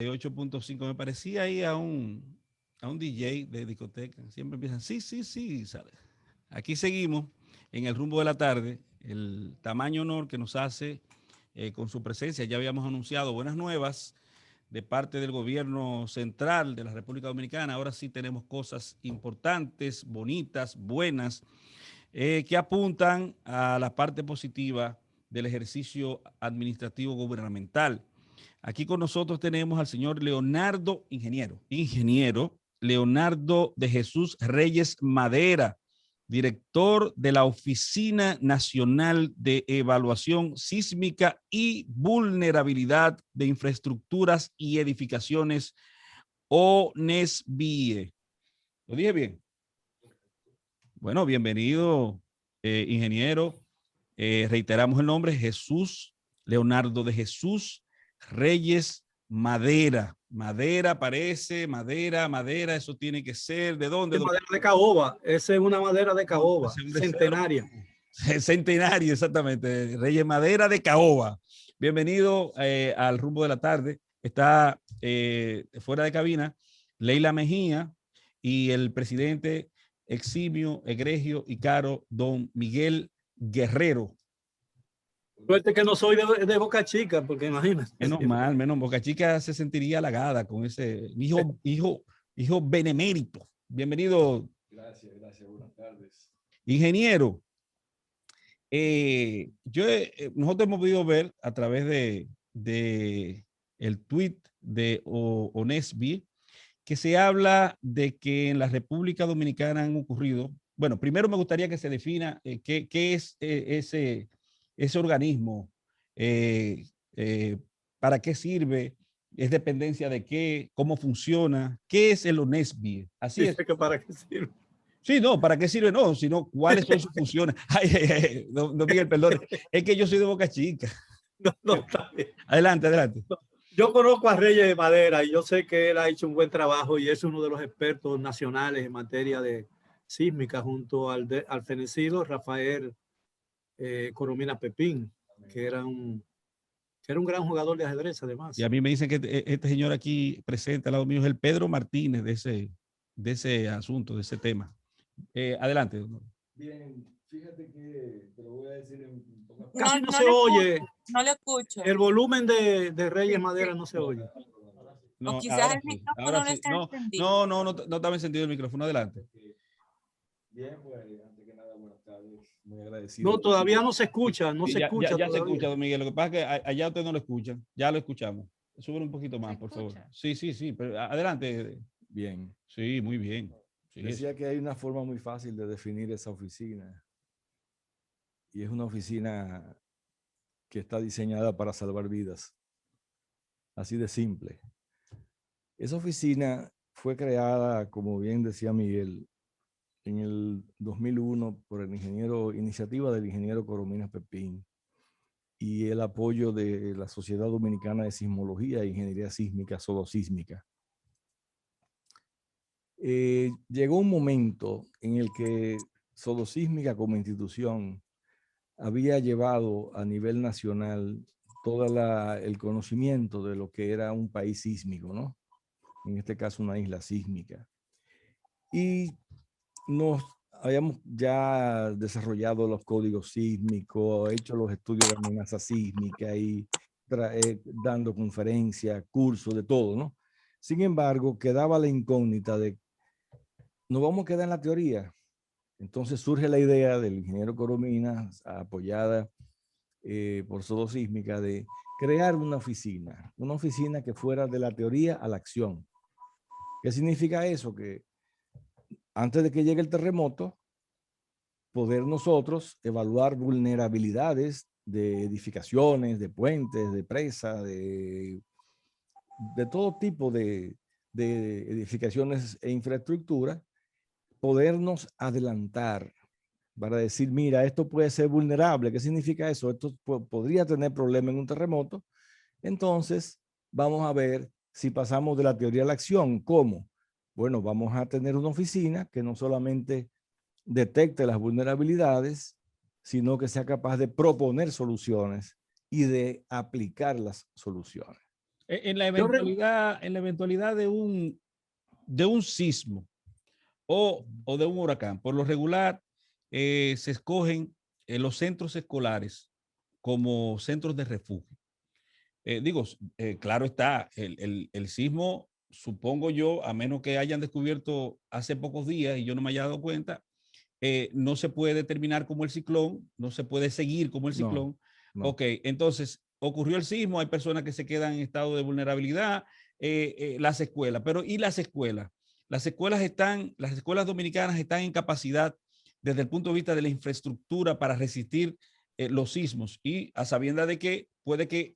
8.5 me parecía ahí a un DJ de discoteca. Siempre empiezan, sí, sí, sí, ¿sabes? Aquí seguimos en el rumbo de la tarde, el tamaño honor que nos hace con su presencia. Ya habíamos anunciado buenas nuevas de parte del gobierno central de la República Dominicana. Ahora sí tenemos cosas importantes, bonitas, buenas, que apuntan a la parte positiva del ejercicio administrativo gubernamental. Aquí con nosotros tenemos al señor Leonardo, ingeniero Leonardo de Jesús Reyes Madera, director de la Oficina Nacional de Evaluación Sísmica y Vulnerabilidad de Infraestructuras y Edificaciones, ONESBIE. ¿Lo dije bien? Bueno, bienvenido, ingeniero. Reiteramos el nombre, Jesús Leonardo de Jesús Reyes Madera. Madera parece, madera, eso tiene que ser. ¿De dónde? Es madera de caoba, esa es una madera de caoba, centenaria. Centenario, exactamente. Reyes Madera de Caoba. Bienvenido al rumbo de la tarde. Está fuera de cabina Leila Mejía y el presidente eximio, egregio y caro don Miguel Guerrero. Suerte que no soy de Boca Chica, porque imagínate. Menos mal, menos Boca Chica se sentiría halagada con ese hijo benemérito. Bienvenido. Gracias, buenas tardes. Ingeniero, nosotros hemos podido ver a través de el tweet de Onesby que se habla de que en la República Dominicana han ocurrido. Bueno, primero me gustaría que se defina qué es ese organismo, eh, eh, para qué sirve, es dependencia de qué, cómo funciona, qué es el ONESBI. Así es. Que ¿para qué sirve? Sí, no, ¿para qué sirve? No, sino cuáles son sus funciones. Ay, don Miguel, perdón, es que yo soy de Boca Chica. No, está bien. Adelante, adelante. Yo conozco a Reyes de Madera y yo sé que él ha hecho un buen trabajo y es uno de los expertos nacionales en materia de sísmica junto al fenecido Rafael Coromina Pepín, que era un gran jugador de ajedrez además. Y a mí me dicen que este señor aquí presente al lado mío es el Pedro Martínez de ese asunto, de ese tema. Adelante. Bien, fíjate que te lo voy a decir en pocas Casi no se oye. No lo escucho. El volumen de Reyes Madera no se oye. No, O quizás el micrófono no está encendido. No estaba encendido el micrófono. Adelante. Bien, pues, antes que nada, buenas tardes. Muy agradecido. No, todavía no se escucha, no se escucha. Ya se escucha, don Miguel. Lo que pasa es que allá usted no lo escuchan. Ya lo escuchamos. Suben un poquito más, por favor. Sí, pero adelante. Bien. Sí, muy bien. Sí, decía que hay una forma muy fácil de definir esa oficina. Y es una oficina que está diseñada para salvar vidas. Así de simple. Esa oficina fue creada, como bien decía Miguel, en el 2001 por iniciativa del ingeniero Coromina Pepín y el apoyo de la Sociedad Dominicana de Sismología e Ingeniería Sísmica, Sodosísmica. Llegó un momento en el que Sodosísmica como institución había llevado a nivel nacional todo el conocimiento de lo que era un país sísmico, ¿no? En este caso una isla sísmica. Y nos habíamos ya desarrollado los códigos sísmicos, hecho los estudios de amenaza sísmica y dando conferencias, cursos, de todo, ¿no? Sin embargo, quedaba la incógnita de, ¿nos vamos a quedar en la teoría? Entonces surge la idea del ingeniero Coromina, apoyada por Sodosísmica, de crear una oficina que fuera de la teoría a la acción. ¿Qué significa eso? Que antes de que llegue el terremoto, poder nosotros evaluar vulnerabilidades de edificaciones, de puentes, de presas, de todo tipo de edificaciones e infraestructura, podernos adelantar para decir, mira, esto puede ser vulnerable. ¿Qué significa eso? Esto podría tener problemas en un terremoto. Entonces, vamos a ver si pasamos de la teoría a la acción. ¿Cómo? Bueno, vamos a tener una oficina que no solamente detecte las vulnerabilidades, sino que sea capaz de proponer soluciones y de aplicar las soluciones. En la eventualidad de un sismo o de un huracán, por lo regular se escogen los centros escolares como centros de refugio. Claro está, el sismo, supongo yo, a menos que hayan descubierto hace pocos días y yo no me haya dado cuenta, no se puede determinar como el ciclón, no se puede seguir como el ciclón. No. Ok, entonces ocurrió el sismo, hay personas que se quedan en estado de vulnerabilidad, las escuelas, pero ¿y las escuelas? Las escuelas dominicanas están en capacidad desde el punto de vista de la infraestructura para resistir los sismos, y a sabiendas de que puede que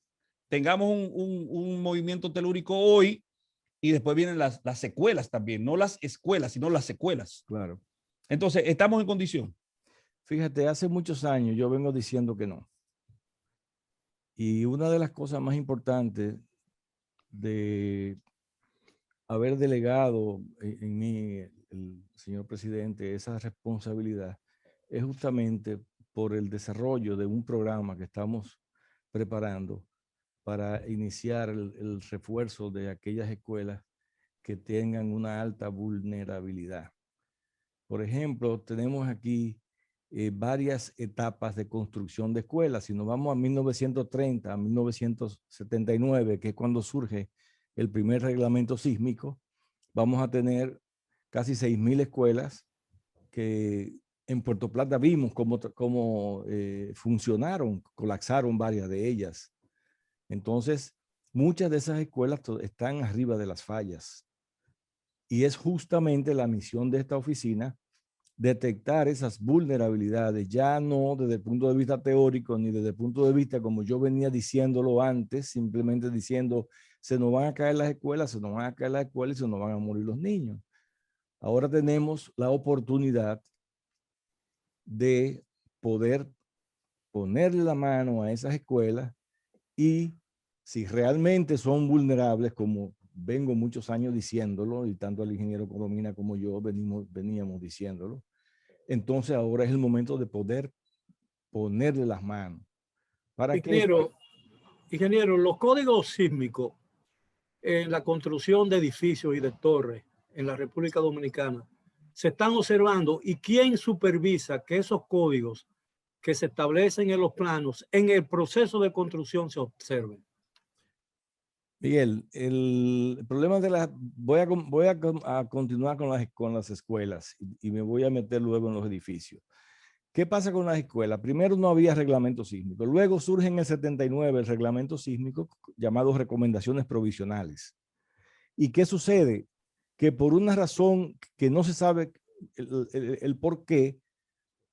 tengamos un movimiento telúrico hoy y después vienen las secuelas también, no las escuelas, sino las secuelas. Claro. Entonces, ¿estamos en condición? Fíjate, hace muchos años yo vengo diciendo que no. Y una de las cosas más importantes de haber delegado en mí, el señor presidente, esa responsabilidad es justamente por el desarrollo de un programa que estamos preparando para iniciar el refuerzo de aquellas escuelas que tengan una alta vulnerabilidad. Por ejemplo, tenemos aquí varias etapas de construcción de escuelas. Si nos vamos a 1930, a 1979, que es cuando surge el primer reglamento sísmico, vamos a tener casi 6,000 escuelas que en Puerto Plata vimos cómo funcionaron, colapsaron varias de ellas. Entonces, muchas de esas escuelas están arriba de las fallas. Y es justamente la misión de esta oficina detectar esas vulnerabilidades, ya no desde el punto de vista teórico, ni desde el punto de vista como yo venía diciéndolo antes, simplemente diciendo, se nos van a caer las escuelas, se nos van a caer las escuelas y se nos van a morir los niños. Ahora tenemos la oportunidad de poder ponerle la mano a esas escuelas y si realmente son vulnerables, como vengo muchos años diciéndolo, y tanto el ingeniero Colomina como yo veníamos diciéndolo, entonces ahora es el momento de poder ponerle las manos. ¿Para Ingeniero, los códigos sísmicos en la construcción de edificios y de torres en la República Dominicana se están observando, y quién supervisa que esos códigos que se establecen en los planos en el proceso de construcción se observen? Miguel, el problema de las... Voy a continuar con las escuelas y me voy a meter luego en los edificios. ¿Qué pasa con las escuelas? Primero no había reglamento sísmico. Luego surge en el 79 el reglamento sísmico llamado recomendaciones provisionales. ¿Y qué sucede? Que por una razón que no se sabe el por qué,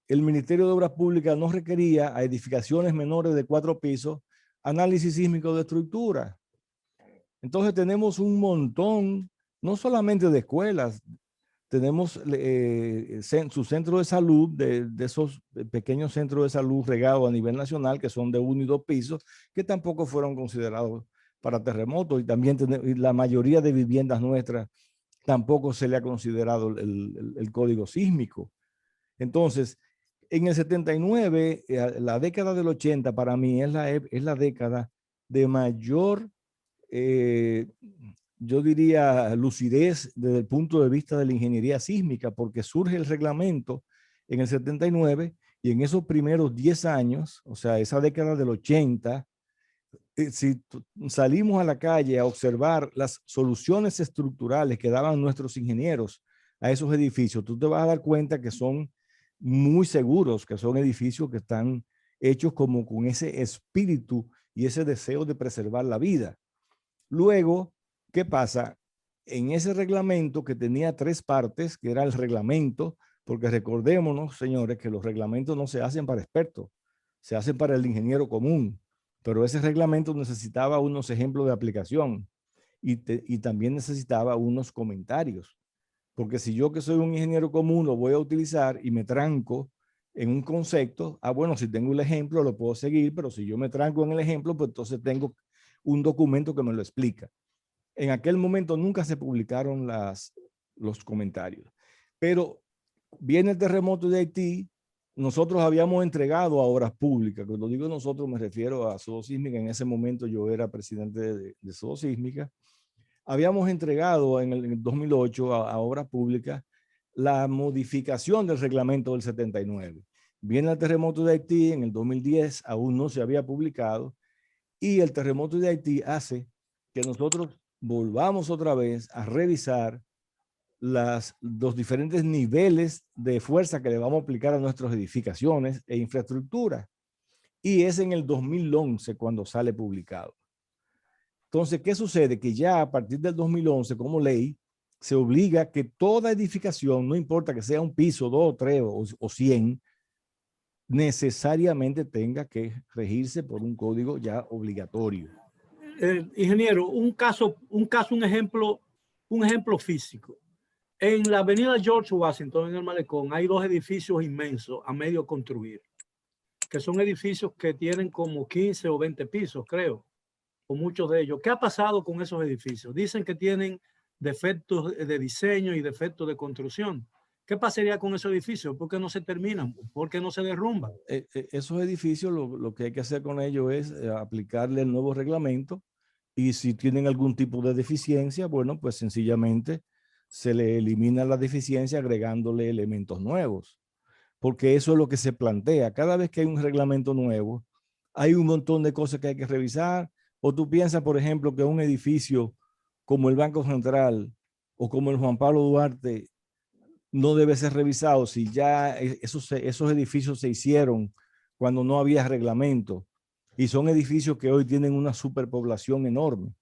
el Ministerio de Obras Públicas no requería a edificaciones menores de 4 pisos análisis sísmico de estructura. Entonces tenemos un montón, no solamente de escuelas, tenemos su centro de salud, de esos pequeños centros de salud regados a nivel nacional, que son de 1 y 2 pisos, que tampoco fueron considerados para terremotos, y también la mayoría de viviendas nuestras tampoco se le ha considerado el código sísmico. Entonces, en el 79, la década del 80 para mí es la década de mayor, yo diría, lucidez desde el punto de vista de la ingeniería sísmica, porque surge el reglamento en el 79 y en esos primeros 10 años, o sea, esa década del 80, si salimos a la calle a observar las soluciones estructurales que daban nuestros ingenieros a esos edificios, tú te vas a dar cuenta que son muy seguros, que son edificios que están hechos como con ese espíritu y ese deseo de preservar la vida. Luego, ¿qué pasa? En ese reglamento que tenía 3 partes, que era el reglamento, porque recordémonos, señores, que los reglamentos no se hacen para expertos, se hacen para el ingeniero común, pero ese reglamento necesitaba unos ejemplos de aplicación y también necesitaba unos comentarios, porque si yo que soy un ingeniero común lo voy a utilizar y me tranco en un concepto, bueno, si tengo el ejemplo lo puedo seguir, pero si yo me tranco en el ejemplo, pues entonces tengo un documento que me lo explica. En aquel momento nunca se publicaron los comentarios, pero viene el terremoto de Haití nosotros habíamos entregado a Obras Públicas. Cuando digo nosotros me refiero a Sodosísmica. En ese momento yo era presidente de Sodosísmica. Habíamos entregado en el 2008 a Obras Públicas la modificación del reglamento del 79. Viene el terremoto de Haití en el 2010, aún no se había publicado, y el terremoto de Haití hace que nosotros volvamos otra vez a revisar los diferentes niveles de fuerza que le vamos a aplicar a nuestras edificaciones e infraestructura. Y es en el 2011 cuando sale publicado. Entonces, ¿qué sucede? Que ya a partir del 2011, como ley, se obliga que toda edificación, no importa que sea un piso, 2, 3 o 100, necesariamente tenga que regirse por un código ya obligatorio. Ingeniero, un ejemplo físico. En la avenida George Washington, en el Malecón, hay 2 edificios inmensos a medio construir, que son edificios que tienen como 15 o 20 pisos, creo, o muchos de ellos. ¿Qué ha pasado con esos edificios? Dicen que tienen defectos de diseño y defectos de construcción. ¿Qué pasaría con esos edificios? ¿Por qué no se terminan? ¿Por qué no se derrumban? Esos edificios, lo que hay que hacer con ellos es aplicarle el nuevo reglamento, y si tienen algún tipo de deficiencia, bueno, pues sencillamente se le elimina la deficiencia agregándole elementos nuevos, porque eso es lo que se plantea. Cada vez que hay un reglamento nuevo, hay un montón de cosas que hay que revisar. O tú piensas, por ejemplo, que un edificio como el Banco Central o como el Juan Pablo Duarte no debe ser revisado si ya esos edificios se hicieron cuando no había reglamento, y son edificios que hoy tienen una superpoblación enorme.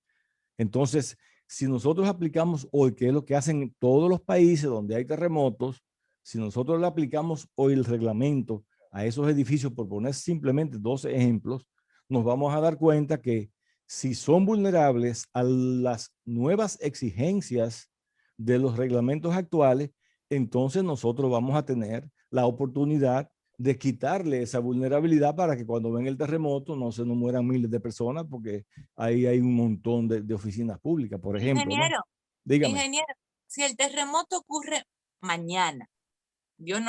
Entonces, si nosotros aplicamos hoy, que es lo que hacen todos los países donde hay terremotos, si nosotros le aplicamos hoy el reglamento a esos edificios, por poner simplemente 2 ejemplos, nos vamos a dar cuenta que si son vulnerables a las nuevas exigencias de los reglamentos actuales, entonces nosotros vamos a tener la oportunidad de quitarle esa vulnerabilidad para que cuando ven el terremoto no se nos mueran miles de personas, porque ahí hay un montón de oficinas públicas, por ejemplo. Ingeniero, ¿no? Dígame. ingeniero, si el terremoto ocurre mañana, Dios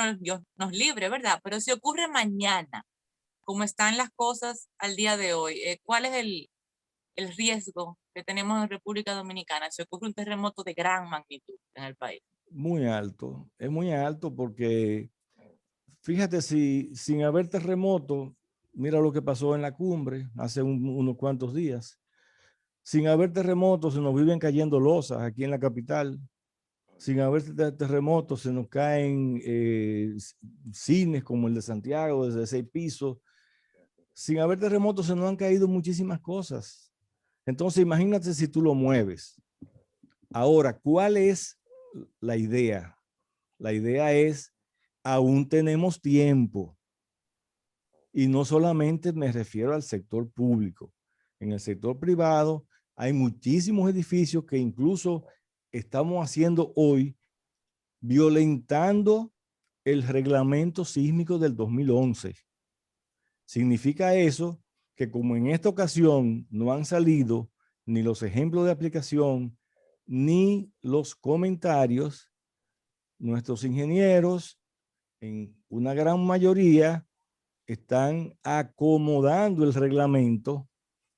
nos libre, ¿verdad? Pero si ocurre mañana, como están las cosas al día de hoy, ¿cuál es el riesgo que tenemos en República Dominicana si ocurre un terremoto de gran magnitud en el país? Muy alto, es muy alto, porque fíjate, si sin haber terremoto, mira lo que pasó en la cumbre hace unos cuantos días. Sin haber terremotos se nos viven cayendo losas aquí en la capital. Sin haber terremotos se nos caen cines como el de Santiago desde 6 pisos. Sin haber terremotos se nos han caído muchísimas cosas. Entonces imagínate si tú lo mueves. Ahora, ¿cuál es la idea? La idea es, aún tenemos tiempo. Y no solamente me refiero al sector público. En el sector privado hay muchísimos edificios que incluso estamos haciendo hoy violentando el reglamento sísmico del 2011. Significa eso que, como en esta ocasión no han salido ni los ejemplos de aplicación ni los comentarios, nuestros ingenieros en una gran mayoría están acomodando el reglamento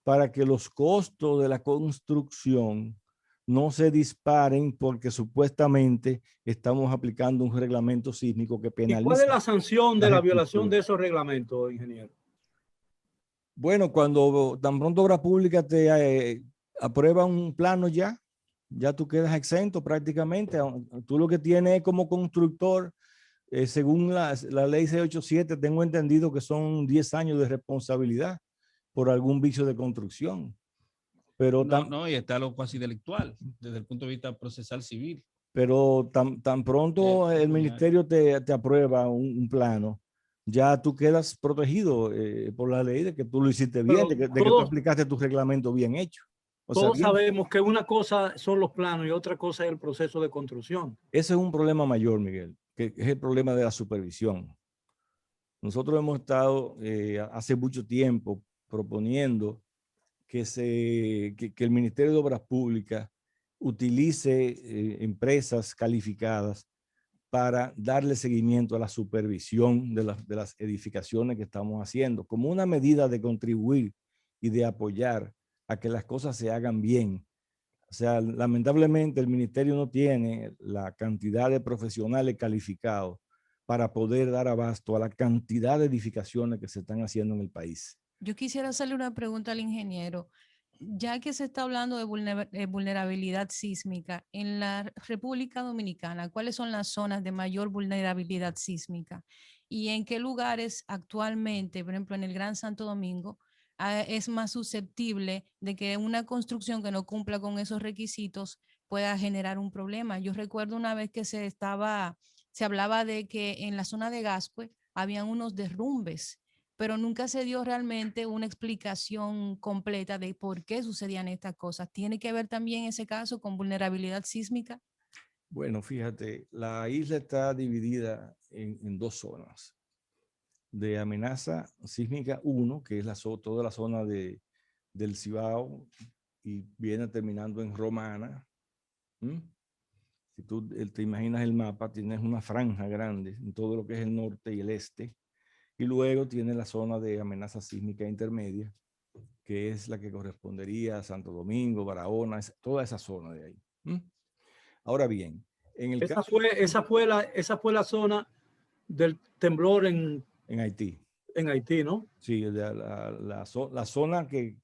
para que los costos de la construcción no se disparen, porque supuestamente estamos aplicando un reglamento sísmico que penaliza. ¿Y cuál es la sanción de la violación de esos reglamentos, ingeniero? Bueno, cuando tan pronto Obras Públicas te aprueba un plano, ya tú quedas exento prácticamente. Tú lo que tienes como constructor, según la ley 687, tengo entendido que son 10 años de responsabilidad por algún vicio de construcción. Pero no, y está lo cuasi delictual desde el punto de vista procesal civil. Pero tan pronto el ministerio te aprueba un plano, ya tú quedas protegido por la ley de que tú lo hiciste bien, de que tú aplicaste tu reglamento bien hecho. Todos sabemos que una cosa son los planos y otra cosa es el proceso de construcción. Ese es un problema mayor, Miguel, que es el problema de la supervisión. Nosotros hemos estado hace mucho tiempo proponiendo que el Ministerio de Obras Públicas utilice empresas calificadas para darle seguimiento a la supervisión de las edificaciones que estamos haciendo, como una medida de contribuir y de apoyar a que las cosas se hagan bien. O sea, lamentablemente el ministerio no tiene la cantidad de profesionales calificados para poder dar abasto a la cantidad de edificaciones que se están haciendo en el país. Yo quisiera hacerle una pregunta al ingeniero. Ya que se está hablando de vulnerabilidad sísmica, en la República Dominicana, ¿cuáles son las zonas de mayor vulnerabilidad sísmica? ¿Y en qué lugares actualmente, por ejemplo, en el Gran Santo Domingo, es más susceptible de que una construcción que no cumpla con esos requisitos pueda generar un problema? Yo recuerdo una vez que se hablaba de que en la zona de Gascue habían unos derrumbes, pero nunca se dio realmente una explicación completa de por qué sucedían estas cosas. ¿Tiene que ver también ese caso con vulnerabilidad sísmica? Bueno, fíjate, la isla está dividida en dos zonas. De amenaza sísmica 1, que es toda la zona del Cibao y viene terminando en Romana. Si tú te imaginas el mapa, tienes una franja grande en todo lo que es el norte y el este. Y luego tiene la zona de amenaza sísmica intermedia, que es la que correspondería a Santo Domingo, Barahona, toda esa zona de ahí. Ahora bien, en el caso... Esa fue la zona del temblor en Haití. En Haití, ¿no? Sí, la zona que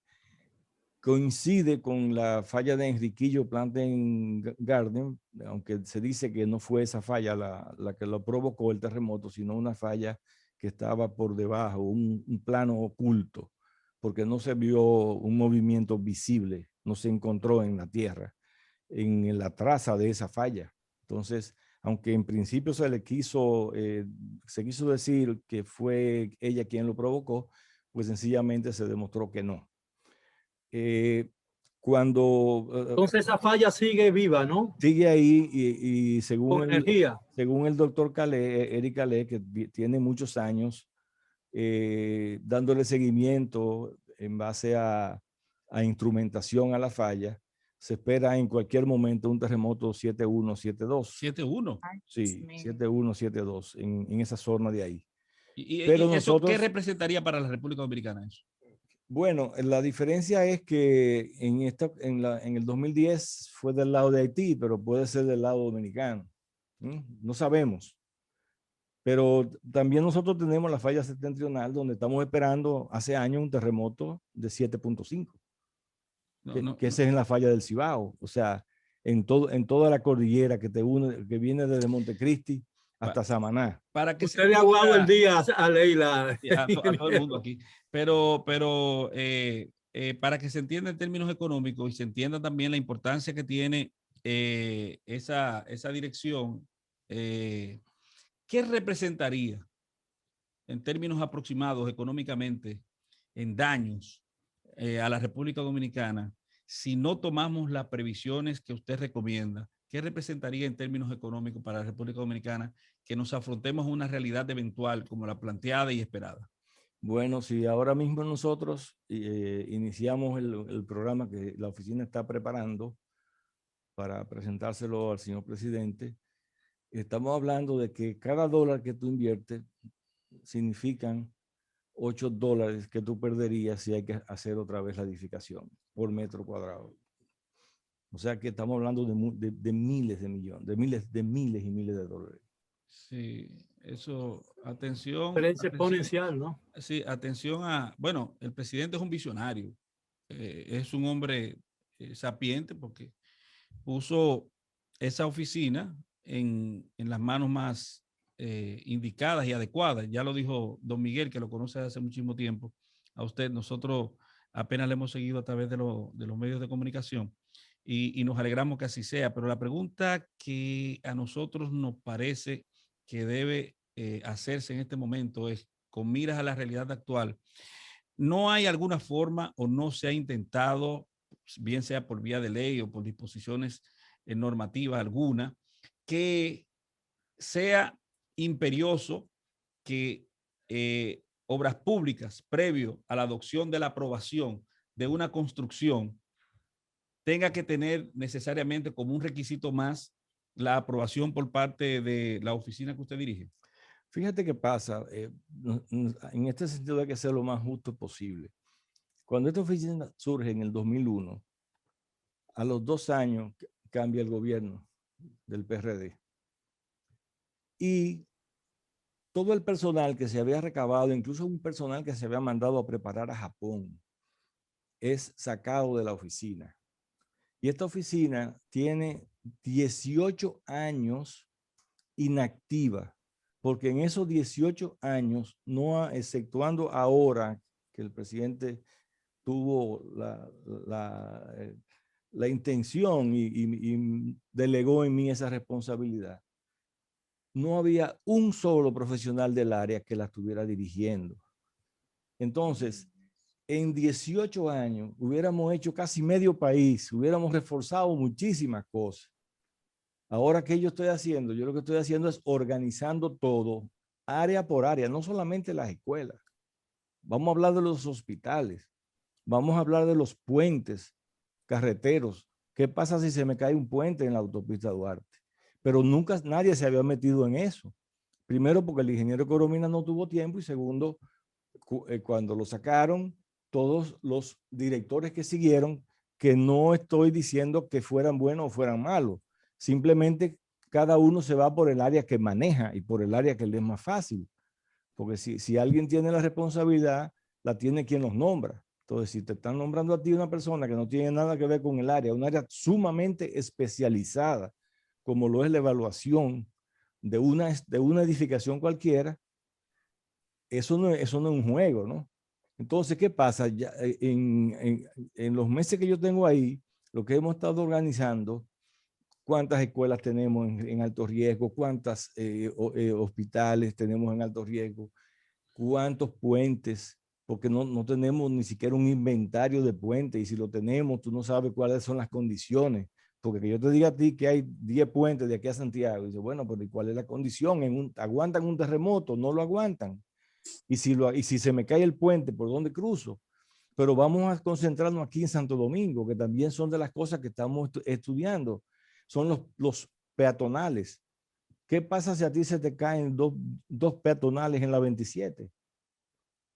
coincide con la falla de Enriquillo Planting Garden, aunque se dice que no fue esa falla la que lo provocó el terremoto, sino una falla que estaba por debajo, un plano oculto, porque no se vio un movimiento visible, no se encontró en la tierra, en la traza de esa falla. Entonces, aunque en principio se quiso decir que fue ella quien lo provocó, pues sencillamente se demostró que no. Entonces esa falla sigue viva, ¿no? Sigue ahí y según el doctor Eric Calais, que tiene muchos años dándole seguimiento en base a instrumentación a la falla, se espera en cualquier momento un terremoto 7.1, 7.2. 7.1. Sí, 7.1, 7.2 en esa zona de ahí. Pero nosotros, ¿qué representaría para la República Dominicana eso? Bueno, la diferencia es que en el 2010 fue del lado de Haití, pero puede ser del lado dominicano. No sabemos. Pero también nosotros tenemos la falla septentrional, donde estamos esperando hace años un terremoto de 7.5, que ese es en la falla del Cibao. O sea, en toda la cordillera que viene desde Montecristi hasta Samaná. Para que usted le ha aguado el día a Leila. A todo el mundo aquí. Pero para que se entienda en términos económicos y se entienda también la importancia que tiene esa dirección, ¿qué representaría en términos aproximados económicamente en daños a la República Dominicana si no tomamos las previsiones que usted recomienda? ¿Qué representaría en términos económicos para la República Dominicana que nos afrontemos a una realidad eventual como la planteada y esperada? Bueno, si ahora mismo nosotros iniciamos el programa que la oficina está preparando para presentárselo al señor presidente, estamos hablando de que cada dólar que tú inviertes significan $8 que tú perderías si hay que hacer otra vez la edificación por metro cuadrado. O sea que estamos hablando de miles de millones, de miles y miles de dólares. Sí, eso, atención. Diferencia exponencial, ¿no? Sí, atención bueno, el presidente es un visionario, es un hombre sapiente porque puso esa oficina en las manos más indicadas y adecuadas. Ya lo dijo don Miguel, que lo conoce hace muchísimo tiempo. A usted, nosotros apenas le hemos seguido a través de los medios de comunicación y nos alegramos que así sea. Pero la pregunta que a nosotros nos parece que debe hacerse en este momento es, con miras a la realidad actual, ¿no hay alguna forma o no se ha intentado, bien sea por vía de ley o por disposiciones normativas alguna, que sea imperioso que obras públicas, previo a la adopción de la aprobación de una construcción, tenga que tener necesariamente como un requisito más la aprobación por parte de la oficina que usted dirige? Fíjate qué pasa, en este sentido hay que ser lo más justo posible. Cuando esta oficina surge en el 2001, a los 2 años cambia el gobierno del PRD. Y todo el personal que se había recabado, incluso un personal que se había mandado a preparar a Japón, es sacado de la oficina. Y esta oficina tiene 18 años inactiva, porque en esos 18 años, no exceptuando ahora que el presidente tuvo la intención y delegó en mí esa responsabilidad, no había un solo profesional del área que la estuviera dirigiendo. Entonces, en 18 años hubiéramos hecho casi medio país, hubiéramos reforzado muchísimas cosas. Ahora, ¿qué yo estoy haciendo? Yo lo que estoy haciendo es organizando todo, área por área, no solamente las escuelas. Vamos a hablar de los hospitales, vamos a hablar de los puentes, carreteros. ¿Qué pasa si se me cae un puente en la autopista Duarte? Pero nunca nadie se había metido en eso. Primero, porque el ingeniero Coromina no tuvo tiempo, y segundo, cuando lo sacaron, todos los directores que siguieron, que no estoy diciendo que fueran buenos o fueran malos, simplemente cada uno se va por el área que maneja y por el área que le es más fácil. Porque si alguien tiene la responsabilidad, la tiene quien los nombra. Entonces, si te están nombrando a ti una persona que no tiene nada que ver con el área, un área sumamente especializada, como lo es la evaluación de una edificación cualquiera, eso no es un juego, ¿no? Entonces, ¿qué pasa? Ya, en los meses que yo tengo ahí, lo que hemos estado organizando, cuántas escuelas tenemos en alto riesgo, cuántos hospitales tenemos en alto riesgo, cuántos puentes, porque no tenemos ni siquiera un inventario de puentes, y si lo tenemos, tú no sabes cuáles son las condiciones. Porque que yo te diga a ti que hay 10 puentes de aquí a Santiago, y dice, bueno, pero ¿cuál es la condición? ¿Aguantan un terremoto? No lo aguantan. Y si se me cae el puente, ¿por dónde cruzo? Pero vamos a concentrarnos aquí en Santo Domingo, que también son de las cosas que estamos estudiando. Son los peatonales. ¿Qué pasa si a ti se te caen dos peatonales en la 27?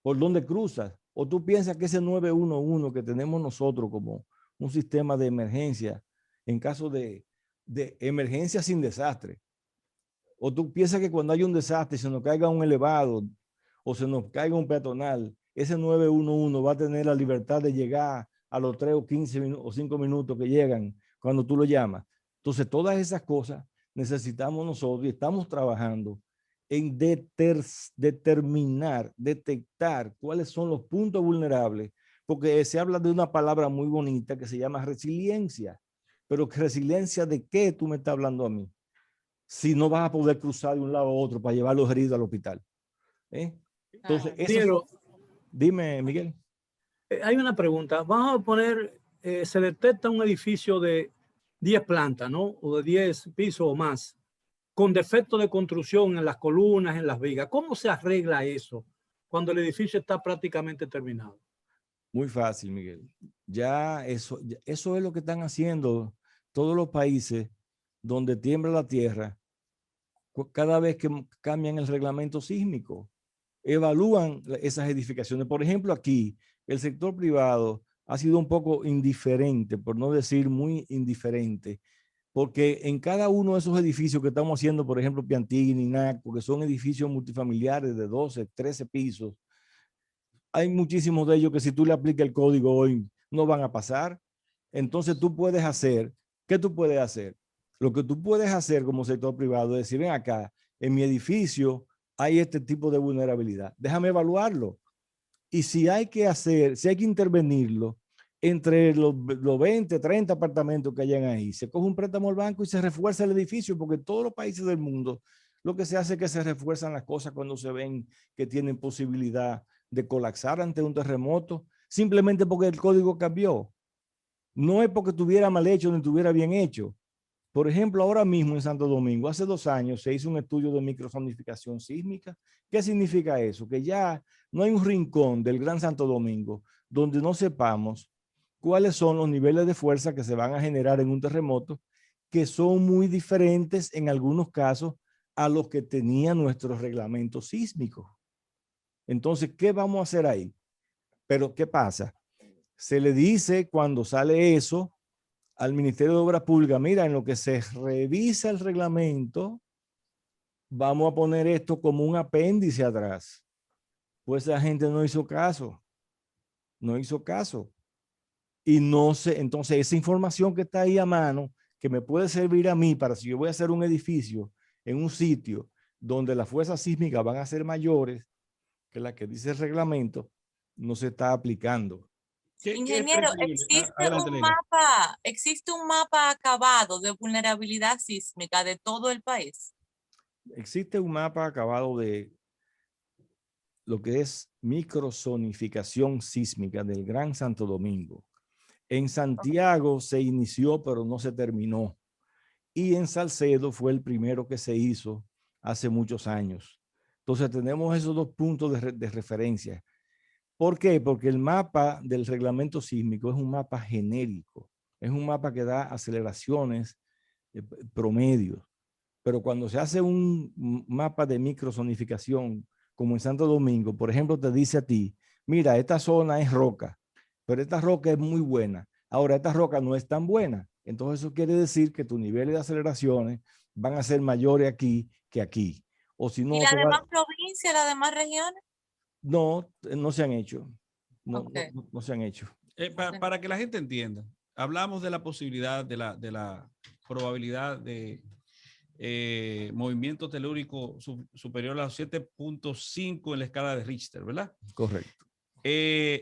¿Por dónde cruzas? ¿O tú piensas que ese 911 que tenemos nosotros como un sistema de emergencia en caso de emergencia sin desastre? ¿O tú piensas que cuando hay un desastre, se nos caiga un elevado o se nos caiga un peatonal, ese 911 va a tener la libertad de llegar a los 3 o 15 minutos o 5 minutos que llegan cuando tú lo llamas? Entonces, todas esas cosas necesitamos nosotros, y estamos trabajando en determinar, detectar cuáles son los puntos vulnerables, porque se habla de una palabra muy bonita que se llama resiliencia. Pero ¿resiliencia de qué tú me estás hablando a mí? Si no vas a poder cruzar de un lado a otro para llevar los heridos al hospital. Entonces, Ingeniero, dime, Miguel. hay una pregunta. Vamos a poner, se detecta un edificio de 10 plantas, ¿no? O de 10 pisos o más, con defecto de construcción en las columnas, en las vigas. ¿Cómo se arregla eso cuando el edificio está prácticamente terminado? Muy fácil, Miguel. Ya eso es lo que están haciendo todos los países donde tiembla la tierra. Cada vez que cambian el reglamento sísmico, evalúan esas edificaciones. Por ejemplo, aquí el sector privado ha sido un poco indiferente, por no decir muy indiferente, porque en cada uno de esos edificios que estamos haciendo, por ejemplo, Piantini, Naco, que son edificios multifamiliares de 12, 13 pisos, hay muchísimos de ellos que si tú le aplicas el código hoy no van a pasar. Entonces tú puedes hacer, ¿qué tú puedes hacer? Lo que tú puedes hacer como sector privado es decir, ven acá, en mi edificio hay este tipo de vulnerabilidad, déjame evaluarlo. Y si hay que intervenirlo, entre los 20, 30 apartamentos que hayan ahí, se coge un préstamo al banco y se refuerza el edificio, porque en todos los países del mundo lo que se hace es que se refuerzan las cosas cuando se ven que tienen posibilidad de colapsar ante un terremoto, simplemente porque el código cambió. No es porque estuviera mal hecho ni estuviera bien hecho. Por ejemplo, ahora mismo en Santo Domingo, hace 2 años se hizo un estudio de microsonificación sísmica. ¿Qué significa eso? Que ya no hay un rincón del Gran Santo Domingo donde no sepamos cuáles son los niveles de fuerza que se van a generar en un terremoto que son muy diferentes en algunos casos a los que tenía nuestro reglamento sísmico. Entonces, ¿qué vamos a hacer ahí? Pero, ¿qué pasa? Se le dice cuando sale eso al Ministerio de Obras Públicas, mira, en lo que se revisa el reglamento, vamos a poner esto como un apéndice atrás. Pues la gente no hizo caso. No hizo caso. Y no sé, entonces esa información que está ahí a mano, que me puede servir a mí para si yo voy a hacer un edificio en un sitio donde las fuerzas sísmicas van a ser mayores que la que dice el reglamento, no se está aplicando. ¿Qué es Ingeniero, preferible? Adelante, Leila. existe un mapa acabado de vulnerabilidad sísmica de todo el país. Existe un mapa acabado de lo que es microzonificación sísmica del Gran Santo Domingo. En Santiago se inició, pero no se terminó. Y en Salcedo fue el primero que se hizo hace muchos años. Entonces tenemos esos dos puntos de referencia. ¿Por qué? Porque el mapa del reglamento sísmico es un mapa genérico. Es un mapa que da aceleraciones promedios. Pero cuando se hace un mapa de microzonificación, como en Santo Domingo, por ejemplo, te dice a ti, mira, esta zona es roca, pero esta roca es muy buena. Ahora, esta roca no es tan buena. Entonces, eso quiere decir que tus niveles de aceleraciones van a ser mayores aquí que aquí. O si no, ¿Y las demás provincias, las demás regiones? no, no se han hecho. No, Okay. no se han hecho. Para que la gente entienda, hablamos de la posibilidad, de la probabilidad de movimiento telúrico superior a los 7.5 en la escala de Richter, ¿verdad? Correcto.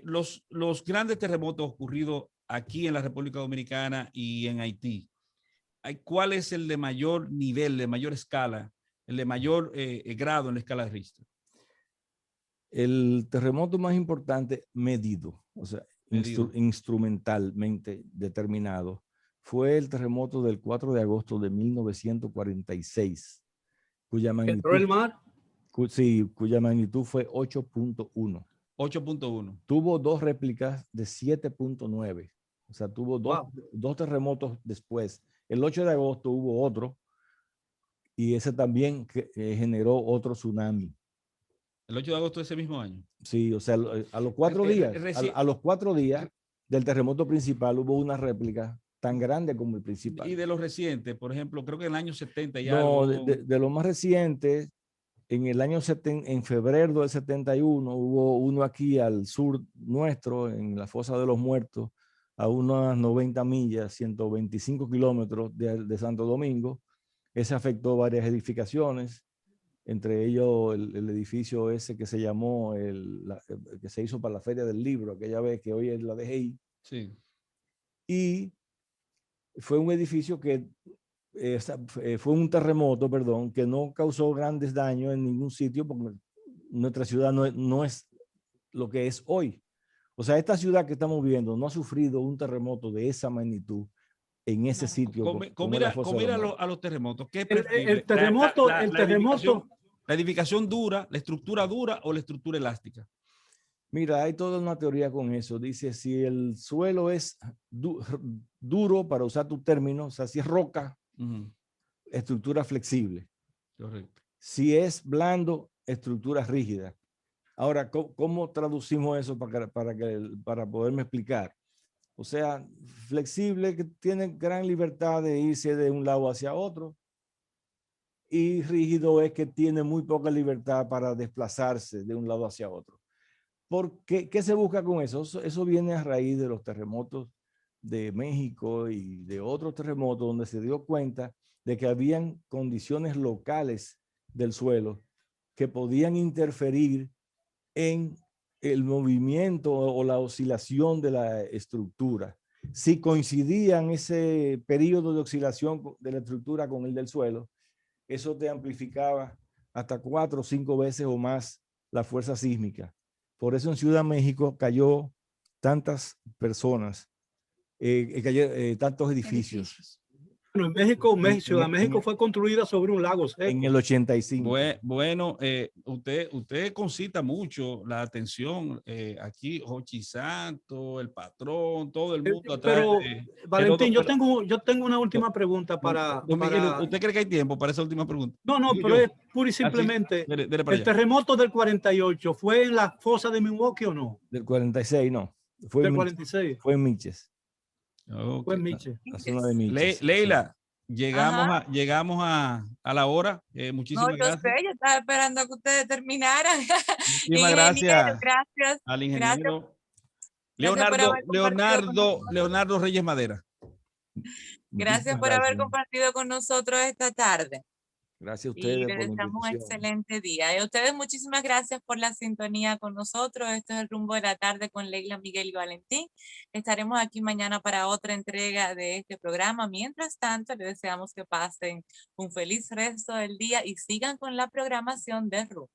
Los grandes terremotos ocurridos aquí en la República Dominicana y en Haití, ¿cuál es el de mayor nivel, de mayor escala, el de mayor grado en la escala de Richter? El terremoto más importante medido, o sea, instrumentalmente determinado, fue el terremoto del 4 de agosto de 1946, cuya magnitud, ¿Entró el mar? Sí, cuya magnitud fue 8.1. 8.1. Tuvo dos réplicas de 7.9. O sea, tuvo dos terremotos después. El 8 de agosto hubo otro y ese también generó otro tsunami. El 8 de agosto de ese mismo año. Sí, o sea, a los 4 días, a los 4 días del terremoto principal hubo una réplica tan grande como el principal. Y de los recientes, por ejemplo, creo que en el año 70 ya. No, de los más recientes, en el año 70, en febrero del 71, hubo uno aquí al sur nuestro, en la Fosa de los Muertos, a unas 90 millas, 125 kilómetros de Santo Domingo. Ese afectó varias edificaciones, entre ellos el edificio ese que se llamó, que se hizo para la Feria del Libro, aquella vez que hoy es la DGI. Sí. Y fue un edificio que fue un terremoto, perdón, que no causó grandes daños en ningún sitio porque nuestra ciudad no es lo que es hoy. O sea, esta ciudad que estamos viendo no ha sufrido un terremoto de esa magnitud en ese sitio. Con mira a los terremotos. ¿Qué el terremoto, ¿La edificación dura, la estructura dura o la estructura elástica? Mira, hay toda una teoría con eso. Dice, si el suelo es duro, para usar tu término, o sea, si es roca, estructura flexible. Correcto. Si es blando, estructura rígida. Ahora, ¿cómo traducimos eso para poderme explicar? O sea, flexible, que tiene gran libertad de irse de un lado hacia otro. Y rígido es que tiene muy poca libertad para desplazarse de un lado hacia otro. ¿Qué se busca con eso? Eso viene a raíz de los terremotos de México y de otros terremotos donde se dio cuenta de que habían condiciones locales del suelo que podían interferir en el movimiento o la oscilación de la estructura. Si coincidían ese periodo de oscilación de la estructura con el del suelo, eso te amplificaba hasta 4 o 5 veces o más la fuerza sísmica. Por eso en Ciudad México cayó tantas personas, tantos edificios. Bueno, en México, Ciudad de en- México fue construida sobre un lago seco. en el 85. Bueno, usted concita mucho la atención aquí, Jochi Santo, el patrón, todo el mundo atrás. Pero, Valentín, pero- yo tengo una última pregunta para... Don Miguel, para... ¿usted cree que hay tiempo para esa última pregunta? No, Digo pero yo. es pura y simplemente, Dele para ¿el allá. terremoto del 48 fue en la fosa de Milwaukee o no? Del 46, no. Fue Del en Miches. 46, Fue en Miches. Ok. fue en Miche. La zona de Miches. Leila, llegamos, Ajá. llegamos a la hora. No, Muchísimas yo gracias. sé, yo estaba esperando que ustedes terminaran. Muchísimas Ingeniero, gracias gracias. al Gracias, ingeniero gracias por haber compartido con nosotros. Leonardo Reyes Madera. Gracias Muchísimas por haber gracias. compartido con nosotros esta tarde. Gracias a Y ustedes les por la deseamos un invitación. excelente día. Y a ustedes muchísimas gracias por la sintonía con nosotros. Esto es el Rumbo de la Tarde con Leila, Miguel y Valentín. Estaremos aquí mañana para otra entrega de este programa. Mientras tanto, les deseamos que pasen un feliz resto del día y sigan con la programación de Rumbo.